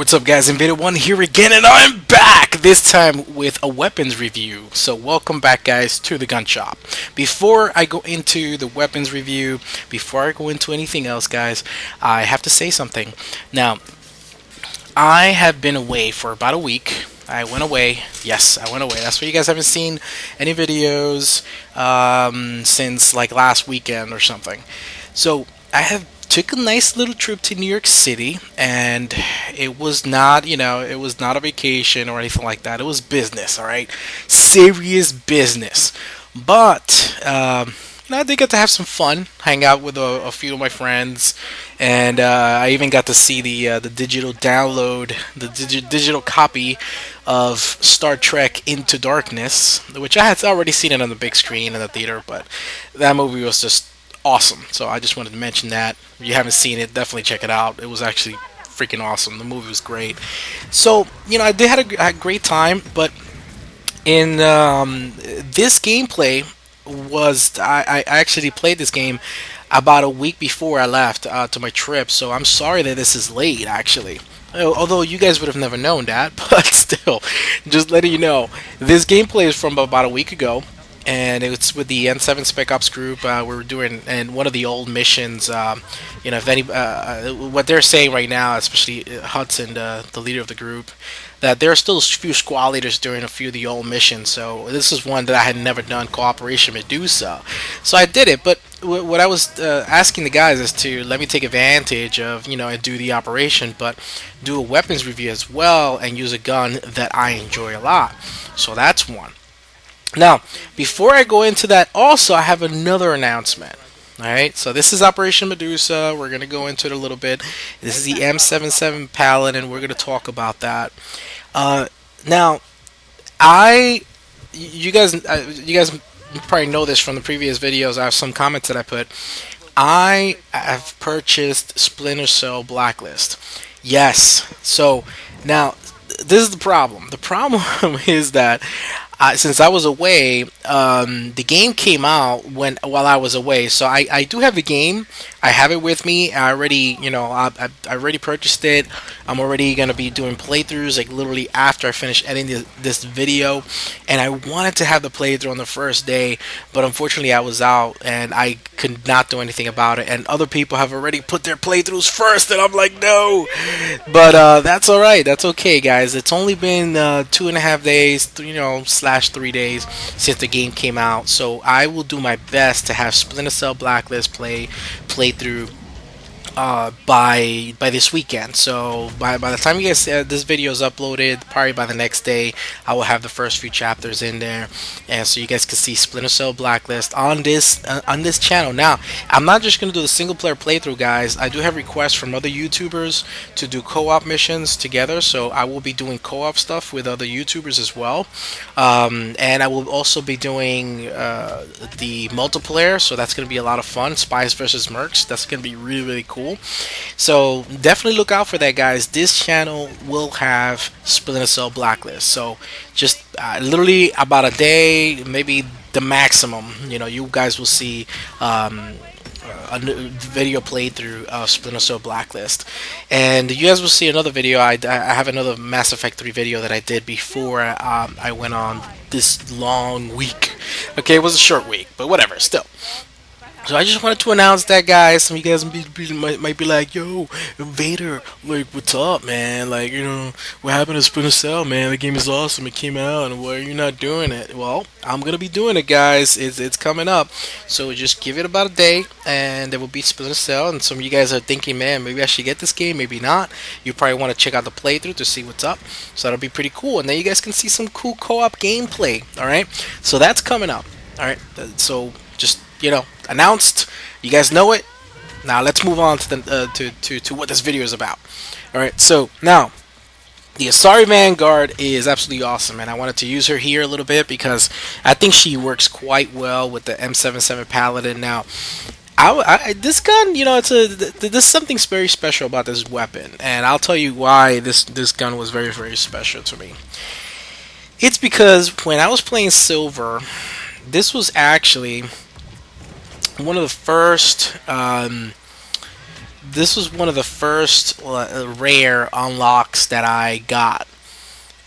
What's up, guys? Invader1 here again, and I'm back! This time with a weapons review. So welcome back, guys, to the gun shop. Before I go into the weapons review, before I go into anything else, guys, I have to say something. Now, I have been away for about a week. I went away. Yes, I went away. That's why you guys haven't seen any videos since like last weekend or something. So I have took a nice little trip to New York City, and it was not, it was not a vacation or anything like that. It was business, all right, serious business. But I did get to have some fun, hang out with a few of my friends, and I even got to see the digital download, the digital copy of Star Trek Into Darkness, which I had already seen it on the big screen in the theater, but that movie was just awesome. So I just wanted to mention that. If you haven't seen it, definitely check it out. It was actually freaking awesome. The movie was great. So, I did had a great time, but in this gameplay was I actually played this game about a week before I left to my trip, so I'm sorry that this is late, actually. Although you guys would have never known that, but still, just letting you know, this gameplay is from about a week ago, and it's with the N7 Spec Ops group. We're doing and one of the old missions. If any, what they're saying right now, especially Hudson, the leader of the group, that there are still a few squad leaders doing a few of the old missions. So this is one that I had never done, Cooperation Medusa. So I did it, but what I was asking the guys is to let me take advantage of, and do the operation, but do a weapons review as well and use a gun that I enjoy a lot. So that's one. Now, before I go into that, also I have another announcement. Alright, so this is Operation Medusa. We're going to go into it a little bit. This is the M77 Paladin. We're going to talk about that. Now, you guys probably know this from the previous videos. I have some comments that I put. I have purchased Splinter Cell Blacklist. Yes. So, now, this is the problem. The problem is that since I was away, the game came out while I was away. So I do have the game. I have it with me. I already, I already purchased it. I'm already gonna be doing playthroughs like literally after I finish editing this video. And I wanted to have the playthrough on the first day, but unfortunately I was out and I could not do anything about it. And other people have already put their playthroughs first, and I'm like, no. But that's all right. That's okay, guys. It's only been 2.5 days, / 3 days since the game came out, so I will do my best to have Splinter Cell Blacklist playthrough by this weekend. So by the time you guys this video is uploaded, probably by the next day, I will have the first few chapters in there, and so you guys can see Splinter Cell Blacklist on this channel. Now, I'm not just gonna do the single player playthrough, guys. I do have requests from other YouTubers to do co-op missions together, so I will be doing co-op stuff with other YouTubers as well, and I will also be doing the multiplayer. So that's gonna be a lot of fun. Spies versus Mercs. That's gonna be really cool. So definitely look out for that, guys. This channel will have Splinter Cell Blacklist. So just literally about a day, maybe the maximum. You guys will see a video playthrough of Splinter Cell Blacklist, and you guys will see another video. I have another Mass Effect 3 video that I did before I went on this long week. Okay, it was a short week, but whatever. Still. So I just wanted to announce that, guys. Some of you guys might be like, yo, Vader, like, what's up, man? Like, what happened to Splinter Cell, man? The game is awesome. It came out, and why are you not doing it? Well, I'm going to be doing it, guys. It's coming up. So just give it about a day, and there will be Splinter Cell. And some of you guys are thinking, man, maybe I should get this game, maybe not. You probably want to check out the playthrough to see what's up. So that'll be pretty cool. And then you guys can see some cool co-op gameplay, all right? So that's coming up, all right? So just announced. You guys know it. Now let's move on to the to what this video is about. All right. So now the Asari Vanguard is absolutely awesome, and I wanted to use her here a little bit because I think she works quite well with the M77 Paladin. Now, this gun, there's something very special about this weapon, and I'll tell you why this gun was very special to me. It's because when I was playing Silver, this was actually one of the first this was one of the first rare unlocks that I got,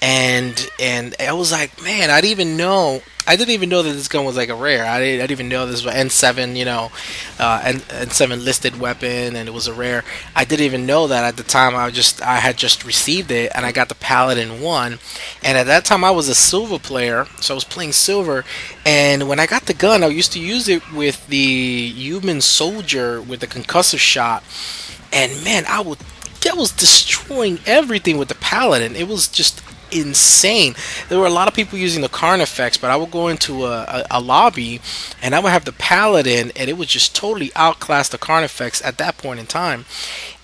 and I was like, man, I didn't even know that this gun was like a rare. I didn't even know this was N7, N7 listed weapon, and it was a rare. I didn't even know that at the time. I had just received it, and I got the Paladin one, and at that time I was a silver player, so I was playing silver. And when I got the gun, I used to use it with the human soldier with the concussive shot, and man, I was destroying everything with the Paladin. It was just insane. There were a lot of people using the Karn effects, but I would go into a lobby and I would have the Paladin, and it would just totally outclass the Karn effects at that point in time.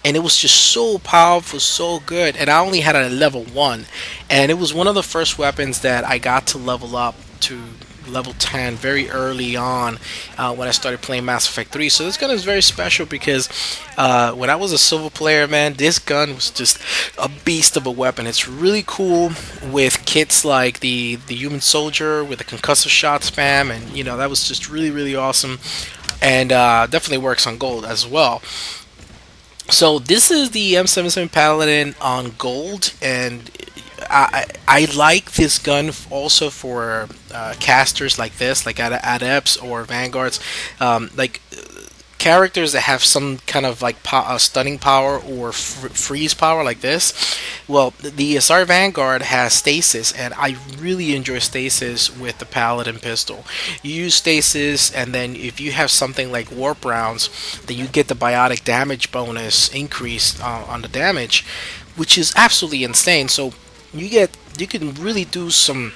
And it was just so powerful, so good. And I only had it at level 1, and it was one of the first weapons that I got to level up to level 10 very early on when I started playing Mass Effect 3. So this gun is very special because when I was a silver player, man, this gun was just a beast of a weapon. It's really cool with kits like the human soldier with the concussive shot spam, and that was just really, really awesome. And definitely works on gold as well. So this is the M77 Paladin on gold, and I like this gun also for casters like this, like adepts or vanguards, like characters that have some kind of like stunning power or freeze power like this. Well, the Asari Vanguard has stasis, and I really enjoy stasis with the Paladin pistol. You use stasis, and then if you have something like warp rounds, then you get the biotic damage bonus increase on the damage, which is absolutely insane. So you can really do some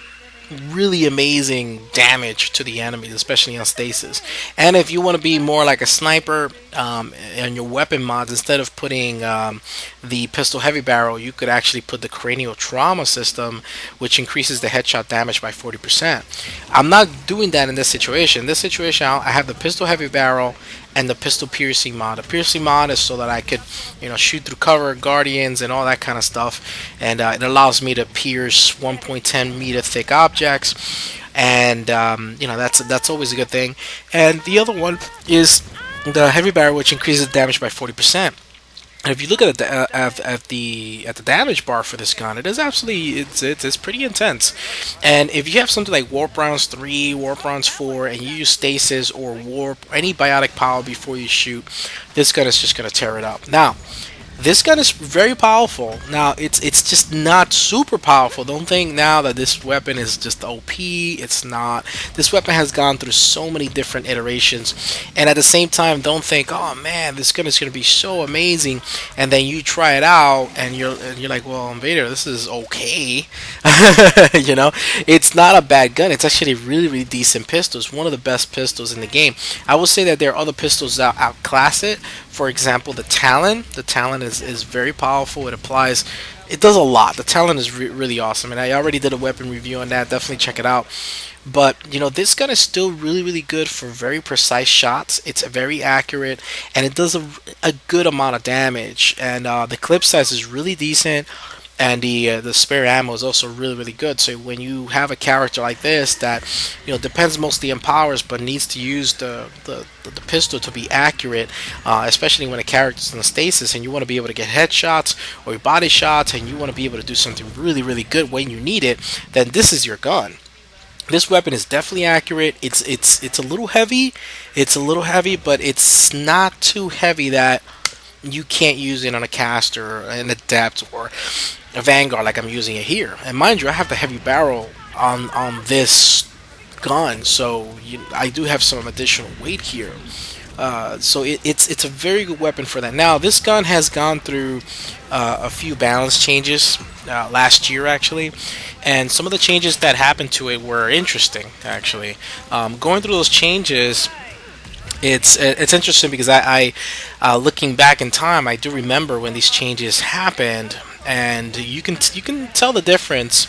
really amazing damage to the enemies, especially on stasis. And if you want to be more like a sniper, and your weapon mods, instead of putting the pistol heavy barrel, you could actually put the cranial trauma system, which increases the headshot damage by 40%. I'm not doing that in this situation. In this situation, I have the pistol heavy barrel and the pistol piercing mod. The piercing mod is so that I could, shoot through cover, guardians, and all that kind of stuff. And it allows me to pierce 1.10 meter thick objects, and that's always a good thing. And the other one is the heavy barrel, which increases damage by 40%. And if you look at the damage bar for this gun, it is absolutely it's pretty intense. And if you have something like Warp Rounds 3, Warp Rounds 4, and you use stasis or warp, any biotic power before you shoot, this gun is just gonna tear it up. Now, this gun is very powerful. Now, it's just not super powerful. Don't think now that this weapon is just OP. It's not. This weapon has gone through so many different iterations, and at the same time, don't think, oh man, this gun is going to be so amazing, and then you try it out, and you're like, well, Invader, this is okay. It's not a bad gun. It's actually a really, really decent pistol. It's one of the best pistols in the game. I will say that there are other pistols that outclass it. For example, the Talon. The Talon is very powerful. It does a lot. The Talon is really awesome, and I already did a weapon review on that. Definitely check it out. But this gun is still really, really good for very precise shots. It's very accurate, and it does a good amount of damage. And the clip size is really decent, and the spare ammo is also really, really good. So when you have a character like this that depends mostly on powers, but needs to use the pistol to be accurate, especially when a character's in stasis and you want to be able to get headshots or body shots, and you want to be able to do something really, really good when you need it, then this is your gun. This weapon is definitely accurate. It's a little heavy. But it's not too heavy that you can't use it on a caster, an adept, or a vanguard like I'm using it here. And mind you, I have the heavy barrel on this gun, so I do have some additional weight here. So it's a very good weapon for that. Now, this gun has gone through a few balance changes last year, actually, and some of the changes that happened to it were interesting, actually. Going through those changes, it's interesting because I looking back in time, I do remember when these changes happened, and you can tell the difference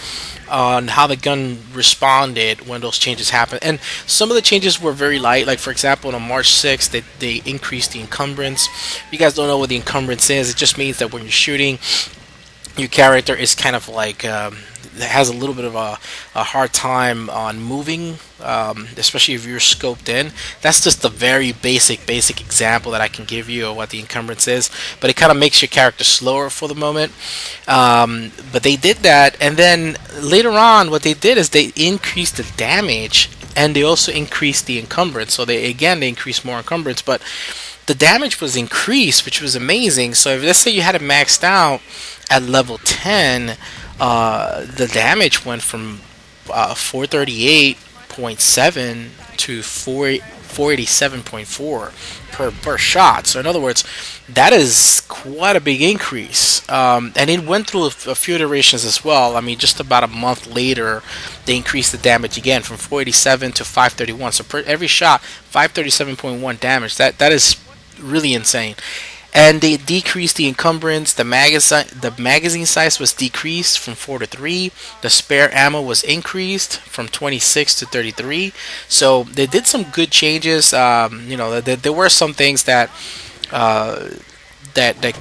on how the gun responded when those changes happened. And some of the changes were very light. Like, for example, on March 6th, they increased the encumbrance. If you guys don't know what the encumbrance is, it just means that when you're shooting, your character is kind of like has a little bit of a hard time on moving, especially if you're scoped in. That's just a very basic example that I can give you of what the encumbrance is. But it kind of makes your character slower for the moment. But they did that, and then later on, what they did is they increased the damage, and they also increased the encumbrance. So they increased more encumbrance, but the damage was increased, which was amazing. So if let's say you had it maxed out at level 10, the damage went from 438.7 to 487.4 per shot. So in other words, that is quite a big increase. And it went through a few iterations as well. I mean, just about a month later, they increased the damage again from 487 to 531. So per every shot, 537.1 damage. That is really insane. And they decreased the encumbrance. The magazine size was decreased from 4 to 3. The spare ammo was increased from 26 to 33. So they did some good changes. There were some things that that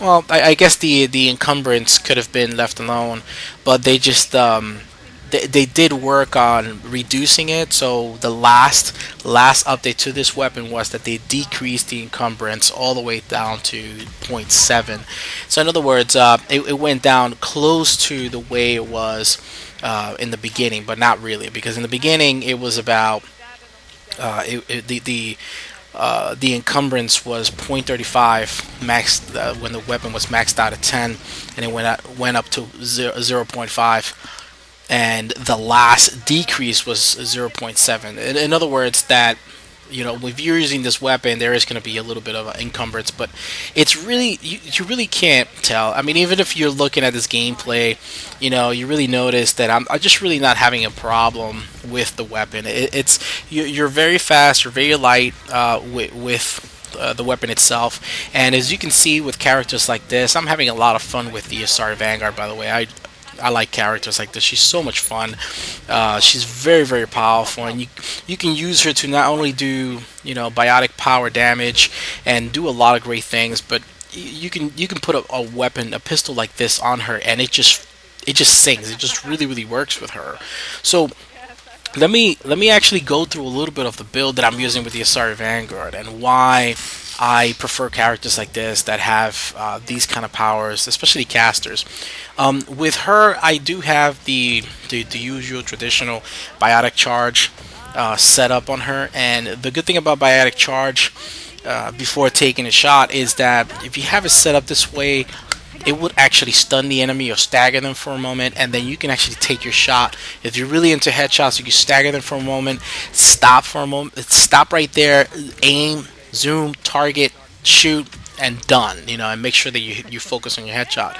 well, I guess the encumbrance could have been left alone, but they did work on reducing it. So the last update to this weapon was that they decreased the encumbrance all the way down to zero point 0.7. So in other words, it went down close to the way it was in the beginning, but not really, because in the beginning it was about the encumbrance was 0.35 max when the weapon was maxed out at 10, and it went up to 0.5, and the last decrease was 0.7. In other words, that if you're using this weapon, there is going to be a little bit of an encumbrance, but it's really you really can't tell. I mean, even if you're looking at this gameplay, you really notice that I'm just really not having a problem with the weapon. You're very fast, you're very light with the weapon itself, and as you can see with characters like this, I'm having a lot of fun with the Asari Vanguard. By the way, I like characters like this. She's so much fun. She's very powerful, and you can use her to not only do biotic power damage and do a lot of great things, but you can put a weapon, a pistol like this on her, and it just sings. It just really works with her. So let me actually go through a little bit of the build that I'm using with the Asari Vanguard and why I prefer characters like this that have these kind of powers, especially casters. With her, I do have the usual traditional biotic charge set up on her, and the good thing about biotic charge before taking a shot is that if you have it set up this way, it would actually stun the enemy or stagger them for a moment, and then you can actually take your shot. If you're really into headshots, you can stagger them for a moment, stop for a moment, stop right there, aim, zoom, target, shoot, and done. And make sure that you focus on your headshot.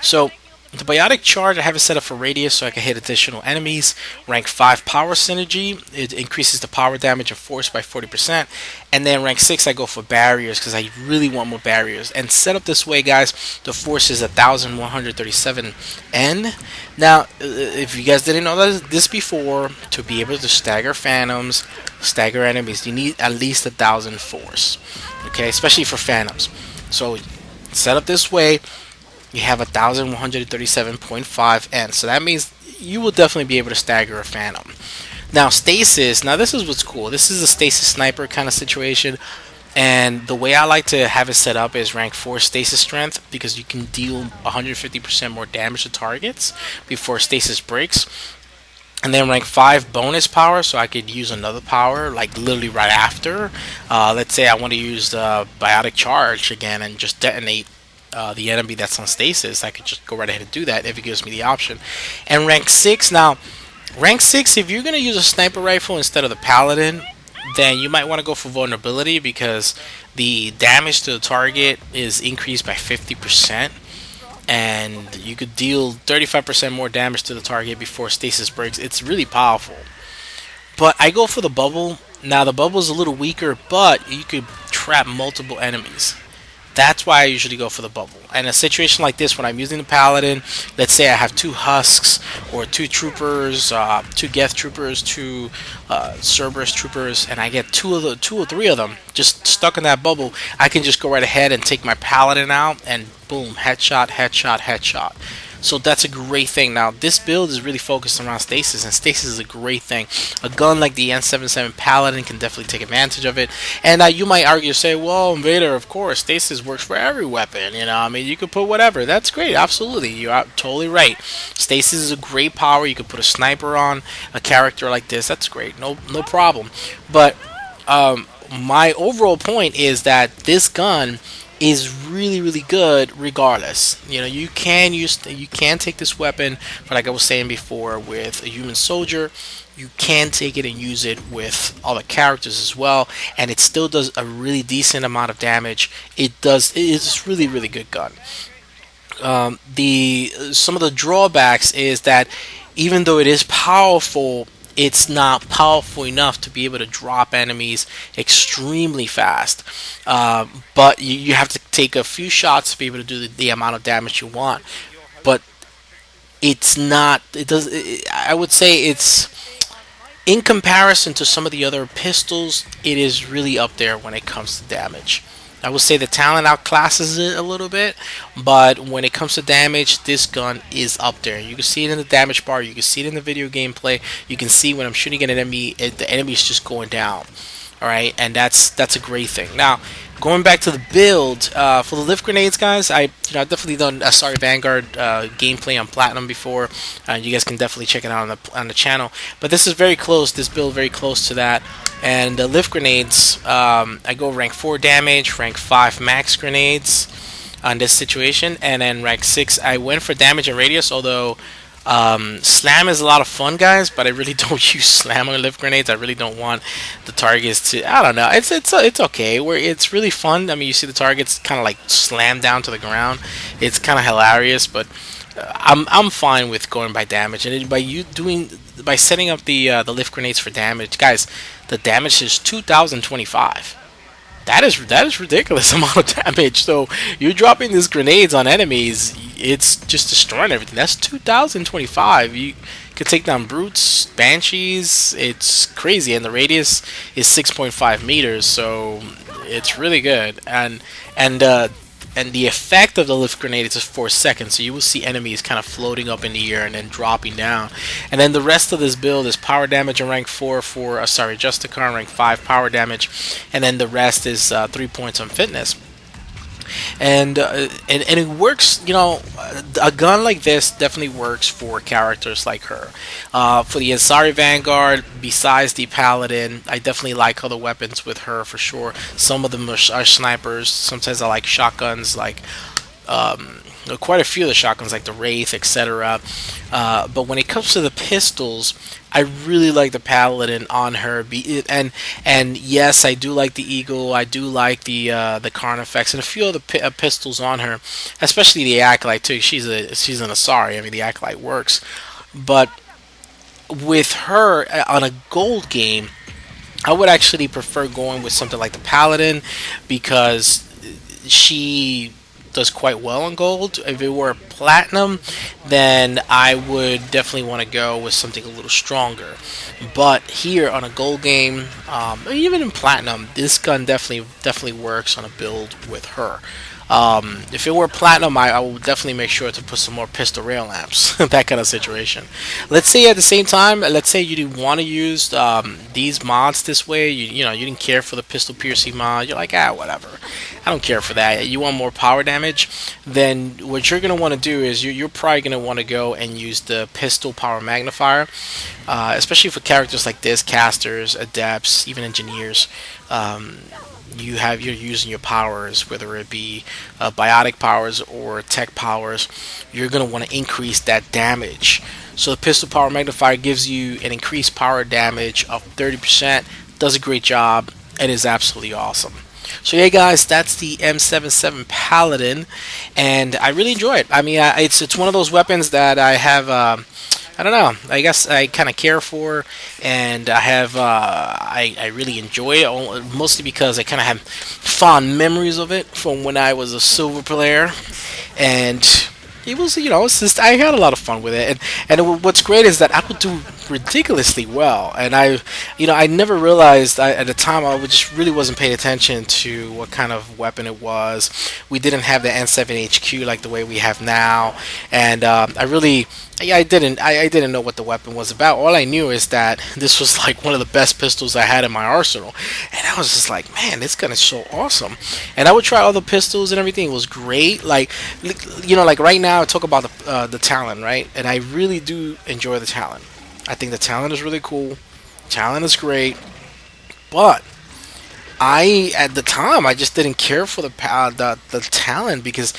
So the biotic charge, I have it set up for radius so I can hit additional enemies. Rank 5 power synergy, it increases the power damage of force by 40%. And then rank 6, I go for barriers because I really want more barriers. And set up this way, guys, the force is 1137 N. Now, if you guys didn't know this before, to be able to stagger phantoms, stagger enemies, you need at least 1,000 force. Okay, especially for phantoms. So set up this way, you have 1137.5 N. So that means you will definitely be able to stagger a phantom. Now stasis, this is what's cool. This is a stasis sniper kind of situation, and the way I like to have it set up is rank 4 stasis strength, because you can deal 150% more damage to targets before stasis breaks. And then rank 5 bonus power, so I could use another power like literally right after. Let's say I want to use the biotic charge again and just detonate the enemy that's on stasis. I could just go right ahead and do that if it gives me the option. And rank 6, rank 6, if you're going to use a sniper rifle instead of the paladin, then you might want to go for vulnerability, because the damage to the target is increased by 50%, and you could deal 35% more damage to the target before stasis breaks. It's really powerful. But I go for the bubble. Now the bubble is a little weaker, but you could trap multiple enemies. That's why I usually go for the bubble. And in a situation like this, when I'm using the paladin, let's say I have two husks or two troopers, two Geth troopers, two Cerberus troopers, and I get two or three of them just stuck in that bubble, I can just go right ahead and take my paladin out and boom, headshot, headshot, headshot. So that's a great thing. Now, this build is really focused around stasis, and stasis is a great thing. A gun like the M77 Paladin can definitely take advantage of it. And you might argue, say, well, Invader, of course, stasis works for every weapon. You know, I mean, you could put whatever. That's great. Absolutely. You're totally right. Stasis is a great power. You could put a sniper on a character like this. That's great. No problem. But my overall point is that this gun is really good regardless. You know, you can take this weapon, but like I was saying before, with a human soldier, you can take it and use it with other characters as well, and it still does a really decent amount of damage. It's a really good gun. The Some of the drawbacks is that even though it is powerful, it's not powerful enough to be able to drop enemies extremely fast. But you have to take a few shots to be able to do the amount of damage you want. But it's not. It does. I would say it's, in comparison to some of the other pistols, it is really up there when it comes to damage. I would say the talent outclasses it a little bit, but when it comes to damage, this gun is up there. You can see it in the damage bar, you can see it in the video gameplay, you can see when I'm shooting an enemy, the enemy is just going down. Alright, and that's a great thing. Now, going back to the build, for the lift grenades, guys, I've definitely done Asari Vanguard gameplay on Platinum before. You guys can definitely check it out on the channel. But this is very close, this build very close to that. And the lift grenades, I go rank 4 damage, rank 5 max grenades on this situation, and then rank 6 I went for damage and radius, although slam is a lot of fun, guys, but I really don't use slam on lift grenades. I really don't want the targets to, I don't know, it's okay, where it's really fun. I mean, you see the targets kind of like slam down to the ground. It's kind of hilarious, but I'm fine with going by damage, and by setting up the lift grenades for damage, guys. The damage is 2,025. That is ridiculous amount of damage. So you're dropping these grenades on enemies, it's just destroying everything. That's 2,025. You could take down brutes, banshees. It's crazy, and the radius is 6.5 meters. So it's really good. And the effect of the lift grenade is just 4 seconds, so you will see enemies kind of floating up in the air and then dropping down. And then the rest of this build is power damage in rank 4 for Justicar, rank 5 power damage, and then the rest is 3 points on fitness. And it works. You know, a gun like this definitely works for characters like her. For the Asari Vanguard, besides the Paladin, I definitely like other weapons with her for sure. Some of them are snipers. Sometimes I like shotguns, like quite a few of the shotguns, like the Wraith, etc. But when it comes to the pistols, I really like the Paladin on her. And yes, I do like the Eagle. I do like the Carnifex and a few other pistols on her, especially the Acolyte too. She's an Asari. I mean, the Acolyte works, but with her on a gold game, I would actually prefer going with something like the Paladin, because she does quite well on gold. If it were platinum, then I would definitely want to go with something a little stronger. But here on a gold game, even in platinum, this gun definitely works on a build with her. If it were platinum, I would definitely make sure to put some more pistol rail lamps. That kind of situation. Let's say at the same time, let's say you didn't want to use these mods this way. You didn't care for the pistol piercing mod. You're like, whatever. I don't care for that. You want more power damage, then what you're going to want to do is you're probably going to want to go and use the pistol power magnifier, especially for characters like this, casters, adepts, even engineers. You're using your powers, whether it be biotic powers or tech powers. You're going to want to increase that damage. So the pistol power magnifier gives you an increased power damage of 30%. Does a great job. It is absolutely awesome. So yeah, guys, that's the M77 Paladin, and I really enjoy it. I mean, it's one of those weapons that I have I don't know. I guess I kind of care for, and I have I really enjoy it mostly because I kind of have fond memories of it from when I was a silver player, and it was, it's just I had a lot of fun with it, and what's great is that I would do ridiculously well, and I never realized at the time I just really wasn't paying attention to what kind of weapon it was. We didn't have the N7 HQ like the way we have now, and I really. Yeah, I didn't know what the weapon was about. All I knew is that this was like one of the best pistols I had in my arsenal, and I was just like, man, this gun is so awesome. And I would try all the pistols and everything. It was great. Like right now, I talk about the Talon, right? And I really do enjoy the Talon. I think the Talon is really cool. Talon is great, but at the time I just didn't care for the Talon because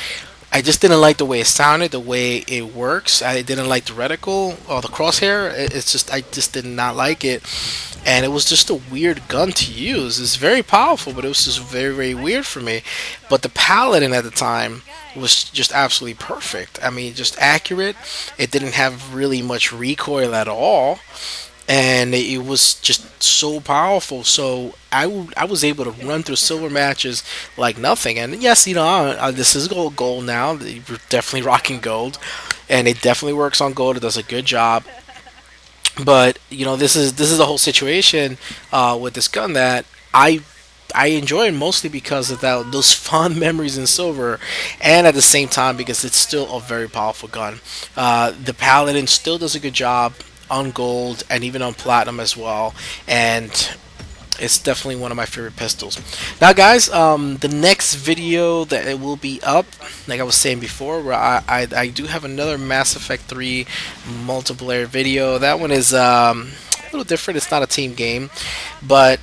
I just didn't like the way it sounded, the way it works. I didn't like the reticle or the crosshair. It's just I just did not like it, and it was just a weird gun to use. It's very powerful, but it was just very very weird for me. But the Paladin at the time was just absolutely perfect. I mean, just accurate. It didn't have really much recoil at all, and it was just so powerful. So I was able to run through silver matches like nothing. And yes, this is gold now. You're definitely rocking gold, and it definitely works on gold. It does a good job. But this is the whole situation with this gun that I enjoy it mostly because of those fond memories in silver, and at the same time because it's still a very powerful gun. The Paladin still does a good job on gold and even on platinum as well, and it's definitely one of my favorite pistols. Now, guys, the next video that it will be up, like I was saying before, where I do have another Mass Effect 3 multiplayer video. That one is a little different. It's not a team game, but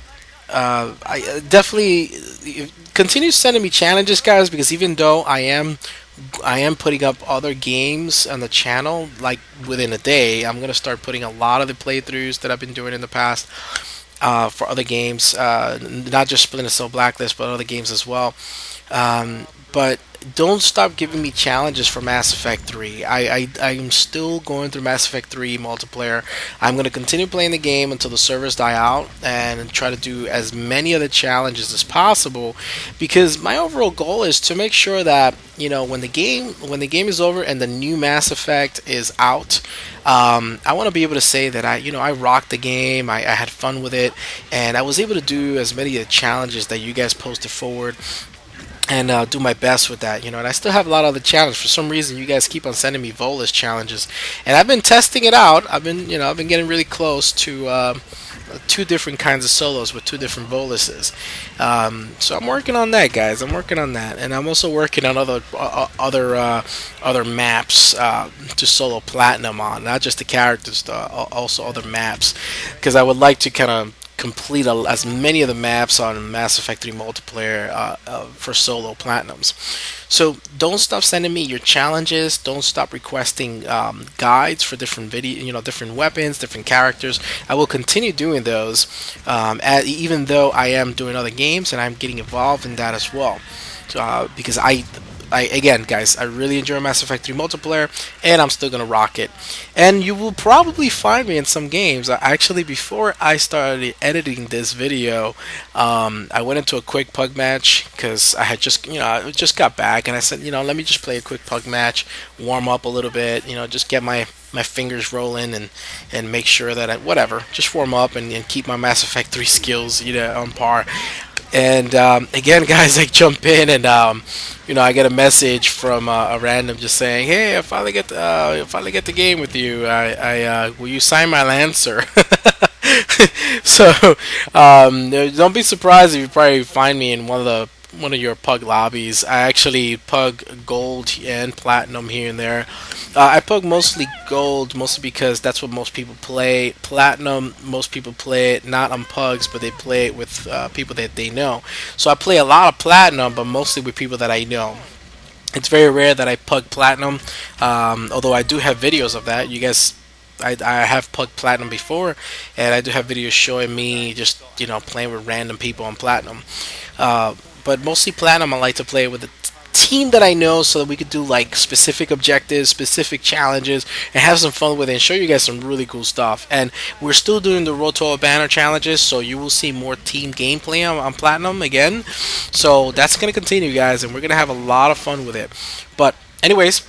I definitely continue sending me challenges, guys, because even though I am putting up other games on the channel like within a day, I'm gonna start putting a lot of the playthroughs that I've been doing in the past for other games, not just Splinter Cell Blacklist, but other games as well. But don't stop giving me challenges for Mass Effect 3. I'm still going through Mass Effect 3 multiplayer. I'm going to continue playing the game until the servers die out and try to do as many of the challenges as possible, because my overall goal is to make sure that when the game is over and the new Mass Effect is out, I want to be able to say that I rocked the game, I had fun with it, and I was able to do as many of the challenges that you guys posted forward, and do my best with that. And I still have a lot of the challenges. For some reason, you guys keep on sending me Volus challenges, and I've been testing it out. I've been getting really close to two different kinds of solos with two different Voluses. So I'm working on that, guys. I'm working on that, and I'm also working on other maps to solo platinum on, not just the characters, also other maps, because I would like to kind of complete as many of the maps on Mass Effect 3 multiplayer for solo platinums. So don't stop sending me your challenges. Don't stop requesting guides for different different weapons, different characters. I will continue doing those, even though I am doing other games and I'm getting involved in that as well. So, because again, guys, I really enjoy Mass Effect 3 multiplayer, and I'm still gonna rock it. And you will probably find me in some games. Actually, before I started editing this video, I went into a quick pug match because I had just got back, and I said, let me just play a quick pug match, warm up a little bit, just get my fingers rolling and make sure that whatever, just warm up and keep my Mass Effect 3 skills on par. And again, guys, I jump in and I get a message from a random just saying, "Hey, I finally get the game with you. I will you sign my Lancer?" So don't be surprised if you probably find me in one of your pug lobbies. I actually pug gold and platinum here and there. I pug mostly gold, mostly because that's what most people play. Platinum, most people play it not on pugs, but they play it with people that they know. So I play a lot of platinum, but mostly with people that I know. It's very rare that I pug platinum, although I do have videos of that. You guys, I have pugged platinum before, and I do have videos showing me just playing with random people on platinum. But mostly platinum, I like to play with the team that I know so that we could do like specific objectives, specific challenges, and have some fun with it and show you guys some really cool stuff. And we're still doing the Road to a Banner challenges, so you will see more team gameplay on Platinum again. So that's going to continue, guys, and we're going to have a lot of fun with it. But anyways,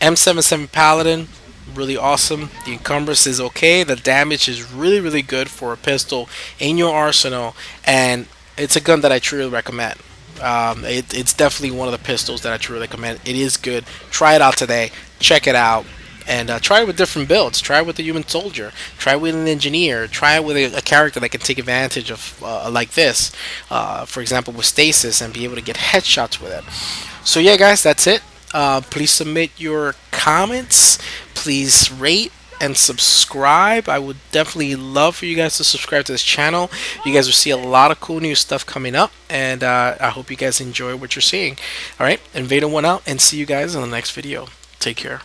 M77 Paladin, really awesome. The encumbrance is okay. The damage is really, really good for a pistol in your arsenal, and it's a gun that I truly recommend. It's definitely one of the pistols that I truly recommend. It is good. Try it out today. Check it out. And try it with different builds. Try it with the human soldier. Try it with an engineer. Try it with a character that can take advantage of like this. For example, with stasis and be able to get headshots with it. So yeah, guys, that's it. Please submit your comments. Please rate and subscribe. I would definitely love for you guys to subscribe to this channel. You guys will see a lot of cool new stuff coming up, and I hope you guys enjoy what you're seeing. Alright, Invader 1 out, and see you guys in the next video. Take care.